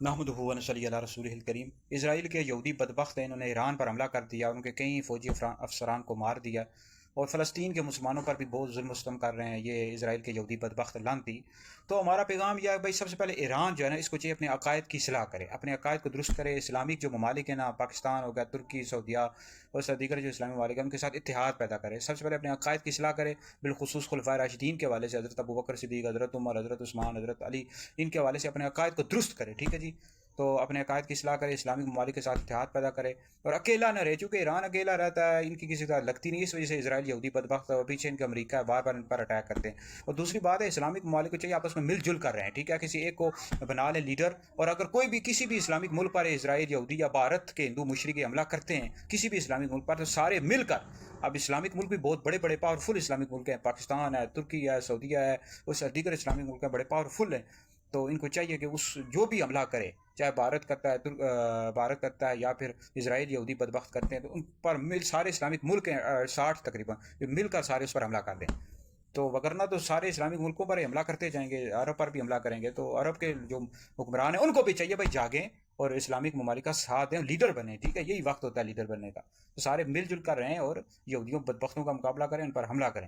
نحمدہ و نصلی علی رسولہ الکریم۔ اسرائیل کے یہودی بدبخت ہیں، انہوں نے ایران پر حملہ کر دیا اور ان کے کئی فوجی افسران کو مار دیا، اور فلسطین کے مسلمانوں پر بھی بہت ظلم و ستم کر رہے ہیں یہ اسرائیل کے یہودی بدبخت لعنتی۔ تو ہمارا پیغام یہ ہے بھائی، سب سے پہلے ایران جو ہے نا، اس کو چاہیے اپنے عقائد کی اصلاح کرے، اپنے عقائد کو درست کرے۔ اسلامک جو ممالک ہیں نا، پاکستان ہو گیا، ترکی، سعودیہ اور دیگر جو اسلامی ممالک ہیں، ان کے ساتھ اتحاد پیدا کرے۔ سب سے پہلے اپنے عقائد کی اصلاح کرے، بالخصوص خلفائے راشدین کے حوالے سے، حضرت ابوبکر صدیق، حضرت عمر، حضرت عثمان، حضرت علی، ان کے حوالے سے اپنے عقائد کو درست کرے، ٹھیک ہے جی۔ تو اپنے عقائد کی اصلاح کرے، اسلامی ممالک کے ساتھ اتحاد پیدا کرے، اور اکیلا نہ رہے، چونکہ ایران اکیلا رہتا ہے، ان کی کسی کا لگتی نہیں، اس وجہ سے اسرائیل یہودی بدبخت اور پیچھے ان کا امریکہ ہے، بار بار ان پر اٹیک کرتے ہیں۔ اور دوسری بات ہے، اسلامک ممالک کو چاہیے آپس میں مل جل کر رہے ہیں، ٹھیک ہے، کسی ایک کو بنا لیں لیڈر، اور اگر کوئی بھی کسی بھی اسلامک ملک پر اسرائیل یہودی یا بھارت کے ہندو مشرق حملہ کرتے ہیں کسی بھی اسلامک ملک پر، تو سارے مل کر، اب اسلامک ملک بھی بہت بڑے بڑے پاورفل اسلامک ملک ہیں، پاکستان ہے، ترکی ہے، سعودیہ ہے، اس دیگر اسلامک ملک ہیں، بڑے پاورفل ہیں، تو ان کو چاہیے کہ اس جو بھی حملہ کرے، چاہے بھارت کرتا ہے، بھارت کرتا ہے، یا پھر اسرائیل یہودی بدبخت کرتے ہیں، تو ان پر مل سارے اسلامک ملک ہیں 60 تقریباً، مل کر سارے اس پر حملہ کر دیں۔ تو وگرنہ تو سارے اسلامک ملکوں پر حملہ کرتے جائیں گے، عرب پر بھی حملہ کریں گے، تو عرب کے جو حکمران ہیں ان کو بھی چاہیے بھائی جاگیں اور اسلامک ممالک کا ساتھ دیں، لیڈر بنیں، ٹھیک ہے، یہی وقت ہوتا ہے لیڈر بننے کا۔ تو سارے مل جل کر رہیں اور یہودیوں بدبختوں کا مقابلہ کریں، ان پر حملہ کریں۔